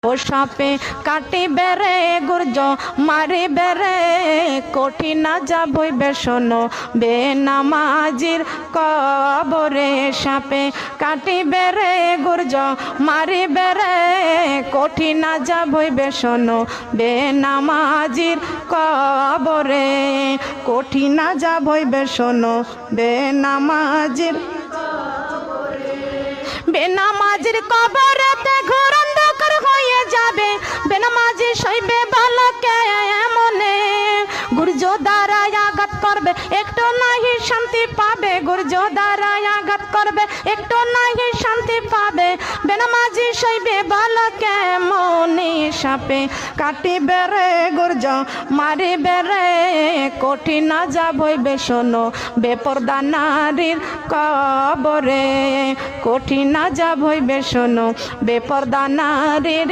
ও সাপে কাটি বেড়ে গুর্জ মারি বেড়ে কঠিন যাবই বেসন বেনামাজির কবরে। সাপে কাটি বেড়ে গুর্জ মারি বেড়ে কঠিন যাবই বেসন বেনামাজির কবরে। কঠিন যাবই বেসন বেনামাজির বেনামাজির কবরেতে ঘোর অন্ধকার হয়ে যাবে। বেনামাজি সইবে বালকে এমনে গুর্জ দ্বারা আঘাত করবে একটু নাহি শান্তি পাবে। গুর্জ দ্বারা আঘাত করবে একটু নাহি শান্তি পাবে। বেনামাজি সইবে বালকে মনে। সাপে কাটি বেড়ে গুর্জ মারি বেড়ে কঠিন যাবই বেসন বেপরদা নারীর কবরে। কঠিন যাবই বেসন বেপরদা নারীর